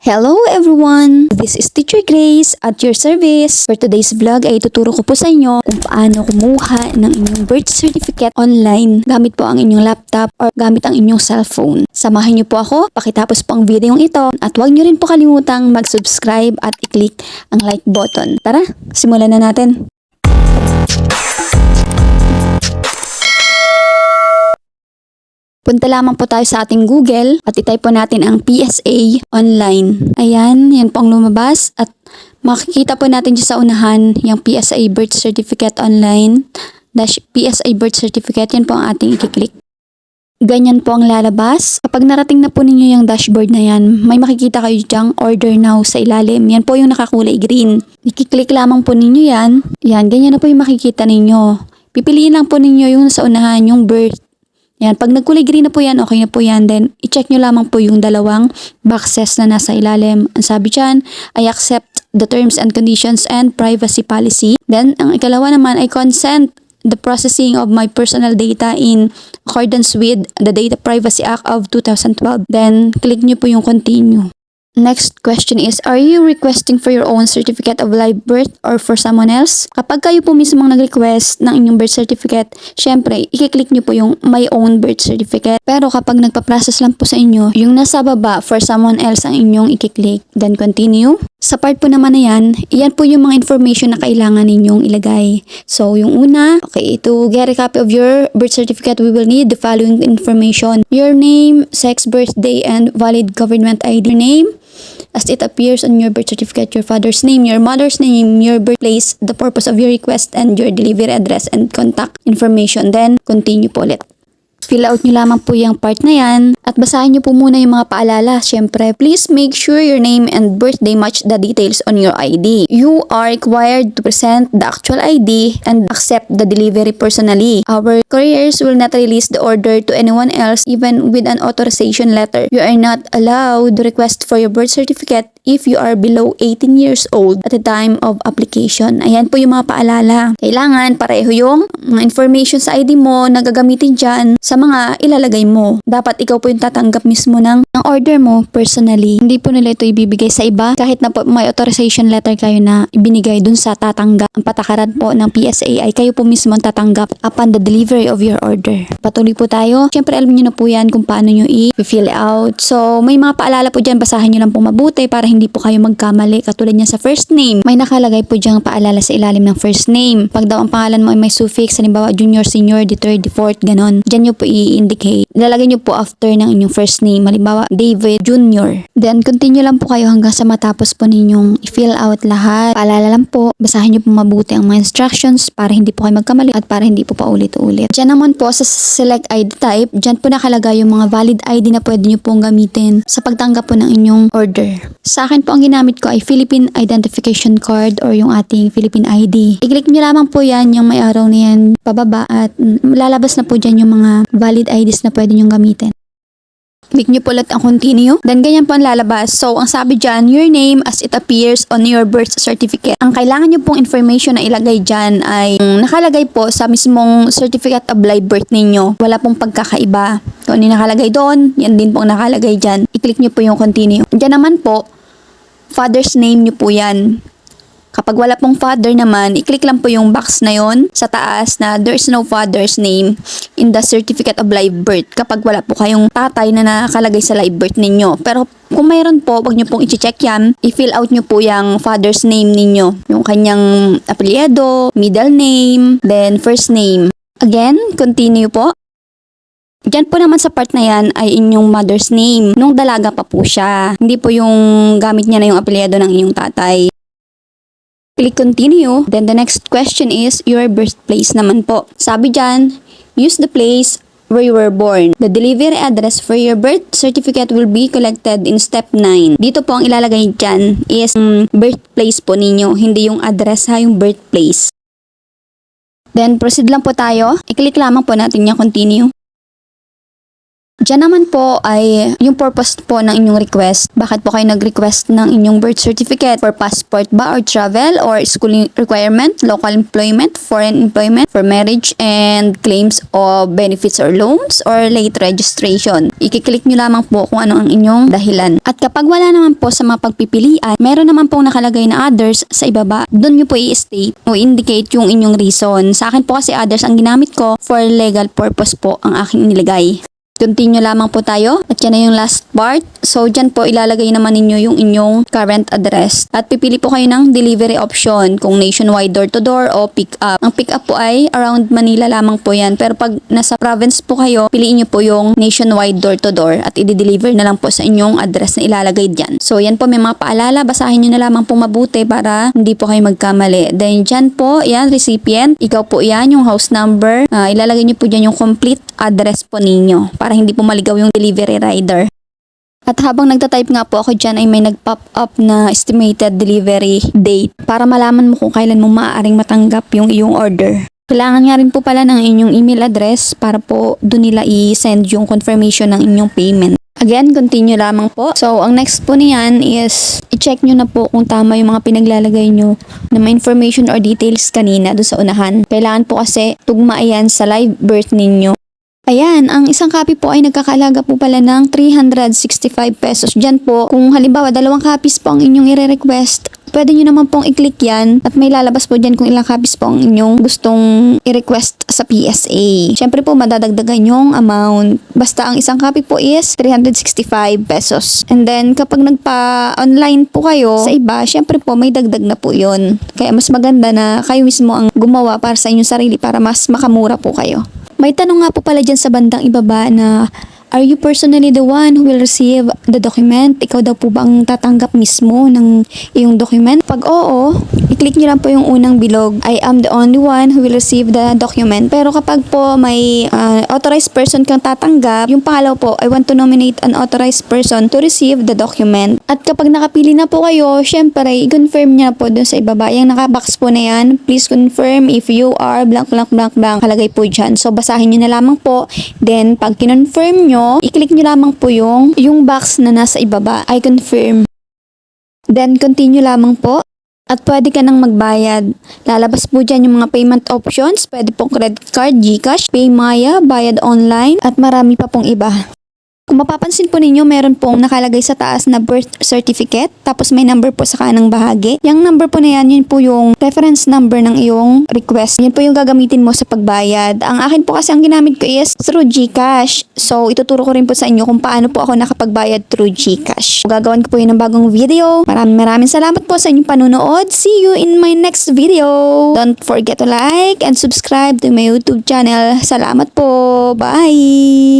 Hello everyone! This is Teacher Grace at your service. For today's vlog ay tuturo ko po sa inyo kung paano kumuha ng inyong birth certificate online gamit po ang inyong laptop or gamit ang inyong cellphone. Samahan niyo po ako, pakitapos po ang video ito at huwag niyo rin po kalimutang mag-subscribe at i-click ang like button. Tara, simulan na natin! Punta lamang po tayo sa ating Google at itype po natin ang PSA online. Ayan, yan po ang lumabas at makikita po natin dyan sa unahan yung PSA birth certificate online PSA birth certificate. Yan po ang ating i-click. Ganyan po ang lalabas. Kapag narating na po ninyo yung dashboard na yan, may makikita kayo dyang order now sa ilalim. Yan po yung nakakulay green. I-click lamang po ninyo yan. Yan, ganyan na po yung makikita ninyo. Pipiliin lang po ninyo yung sa unahan, yung birth. Yan, pag nagkulay green na po yan, okay na po yan. Then, i-check nyo lamang po yung dalawang boxes na nasa ilalim. Ang sabi dyan, I accept the terms and conditions and privacy policy. Then, ang ikalawa naman ay consent the processing of my personal data in accordance with the Data Privacy Act of 2012. Then, click nyo po yung continue. Next question is, are you requesting for your own certificate of live birth or for someone else? Kapag kayo po mismo nag-request ng inyong birth certificate, syempre, i-click nyo po yung my own birth certificate. Pero kapag nagpa-process lang po sa inyo, yung nasa baba for someone else ang inyong i-click, then continue. Sa part po naman na yan, iyan po yung mga information na kailangan ninyong ilagay. So, yung una, okay, to get a copy of your birth certificate, we will need the following information. Your name, sex, birthday, and valid government ID name, as it appears on your birth certificate, your father's name, your mother's name, your birthplace, the purpose of your request, and your delivery address and contact information. Then, continue po ulit. Fill out nyo lamang po yung part na yan at basahin nyo po muna yung mga paalala. Siyempre, please make sure your name and birthday match the details on your ID. You are required to present the actual ID and accept the delivery personally. Our couriers will not release the order to anyone else even with an authorization letter. You are not allowed to request for your birth certificate if you are below 18 years old at the time of application. Ayan po yung mga paalala. Kailangan pareho yung mga information sa ID mo na gagamitin dyan sa mga ilalagay mo. Dapat ikaw po yung tatanggap mismo ng order mo personally. Hindi po nila ito ibibigay sa iba kahit na po may authorization letter kayo na ibinigay dun sa tatanggap. Ang patakaran po ng PSA ay kayo po mismo ang tatanggap upon the delivery of your order. Patuloy po tayo. Siyempre alam niyo na po yan kung paano nyo i-fill out. So may mga paalala po dyan. Basahin nyo lang po mabuti para hindi po kayo magkamali. Katulad niya sa first name, may nakalagay po diyang paalala sa ilalim ng first name. Pag daw ang pangalan mo ay may suffix, halimbawa junior, senior, the third, the fourth, ganon. Diyan nyo po i-indicate. Ilalagay nyo po after ng inyong first name. Halimbawa, David Junior. Then, continue lang po kayo hanggang sa matapos po ninyong i-fill out lahat. Paalala lang po, basahin nyo po mabuti ang mga instructions para hindi po kayo magkamali at para hindi po paulit-ulit. Diyan naman po sa select ID type, diyan po nakalagay yung mga valid ID na pwede nyo pong gamitin sa pagtanggap po ng inyong order. Sa akin po ang ginamit ko ay Philippine Identification Card or yung ating Philippine ID. I-click nyo lamang po yan, yung may arrow na yan pababa at lalabas na po dyan yung mga valid IDs na pwede nyo gamitin. Click nyo po ulit ang continue. Then ganyan po ang lalabas. So ang sabi dyan, your name as it appears on your birth certificate. Ang kailangan nyo pong information na ilagay dyan ay nakalagay po sa mismong certificate of live birth ninyo. Wala pong pagkakaiba. Kung ano nakalagay doon, yan din pong nakalagay dyan. I-click nyo po yung continue. Dyan naman po, father's name nyo po yan. Kapag wala pong father naman, i-click lang po yung box na yon sa taas na there's no father's name in the certificate of live birth. Kapag wala po kayong tatay na nakalagay sa live birth ninyo. Pero kung mayroon po, wag nyo pong i-check yan. I-fill out nyo po yung father's name ninyo. Yung kanyang apelyido, middle name, then first name. Again, continue po. Diyan po naman sa part na yan ay inyong mother's name. Nung dalaga pa po siya. Hindi po yung gamit niya na yung apelyido ng inyong tatay. Click continue. Then the next question is your birthplace naman po. Sabi dyan, use the place where you were born. The delivery address for your birth certificate will be collected in step 9. Dito po ang ilalagay dyan is birthplace po ninyo. Hindi yung address ha, yung birthplace. Then proceed lang po tayo. I-click lamang po natin yung continue. Diyan naman po ay yung purpose po ng inyong request. Bakit po kayo nag-request ng inyong birth certificate? For passport ba or travel or schooling requirement, local employment, foreign employment, for marriage and claims of benefits or loans or late registration. I-click nyo lamang po kung ano ang inyong dahilan. At kapag wala naman po sa mga pagpipilian, meron naman pong nakalagay na others sa ibaba. Doon nyo po i-state o indicate yung inyong reason. Sa akin po kasi others ang ginamit ko for legal purpose po ang aking nilagay. Continue lamang po tayo at yan na yung last part. So dyan po ilalagay naman ninyo yung inyong current address at pipili po kayo ng delivery option kung nationwide door to door o pick up. Ang pick up po ay around Manila lamang po yan, pero pag nasa province po kayo, piliin nyo po yung nationwide door to door at i-deliver na lang po sa inyong address na ilalagay dyan. So yan po, may mga paalala, basahin nyo na lamang po mabuti para hindi po kayo magkamali. Then dyan po, yan recipient, ikaw po yan yung house number, ilalagay nyo po dyan yung complete address po ninyo para hindi po maligaw yung delivery rider. At habang nagtatype nga po ako dyan ay may nag-pop up na estimated delivery date para malaman mo kung kailan mo maaaring matanggap yung iyong order. Kailangan nga rin po pala ng inyong email address para po doon nila i-send yung confirmation ng inyong payment. Again, continue lamang po. So, ang next po niyan is i-check nyo na po kung tama yung mga pinaglalagay nyo na may information or details kanina doon sa unahan. Kailangan po kasi tugma yan sa live birth ninyo. Ayan, ang isang copy po ay nagkakalaga po pala ng 365 pesos. Diyan po, kung halimbawa 2 copies po ang inyong i-request, pwede nyo naman pong i-click yan at may lalabas po dyan kung ilang copies po ang inyong gustong i-request sa PSA. Siyempre po, madadagdagan yung amount. Basta ang isang copy po is 365 pesos. And then, kapag nagpa-online po kayo sa iba, siyempre po, may dagdag na po yun. Kaya mas maganda na kayo mismo ang gumawa para sa inyong sarili para mas makamura po kayo. May tanong nga po pala dyan sa bandang ibaba na, are you personally the one who will receive the document? Ikaw daw po ba ang tatanggap mismo ng iyong document? Pag oo, i-click nyo lang po yung unang bilog. I am the only one who will receive the document. Pero kapag po may authorized person kang tatanggap, yung pangalaw po, I want to nominate an authorized person to receive the document. At kapag nakapili na po kayo, syempre, i-confirm nyo po dun sa ibaba. Yung nakabox po na yan, please confirm if you are blank blank blank blank. Kalagay po dyan. So, basahin nyo na lamang po. Then, pag kinonfirm nyo, i-click nyo lamang po yung box na nasa ibaba. I confirm. Then, continue lamang po. At pwede ka nang magbayad. Lalabas po dyan yung mga payment options. Pwede pong credit card, GCash, Paymaya, bayad online, at marami pa pong iba. Kung mapapansin po ninyo, meron pong nakalagay sa taas na birth certificate, tapos may number po sa kanang bahagi. Yung number po na yan, yun po yung reference number ng iyong request. Yan po yung gagamitin mo sa pagbayad. Ang akin po kasi ang ginamit ko is through GCash. So, ituturo ko rin po sa inyo kung paano po ako nakapagbayad through GCash. Gagawin ko po yun ng bagong video. Maraming salamat po sa inyong panunood. See you in my next video. Don't forget to like and subscribe to my YouTube channel. Salamat po. Bye!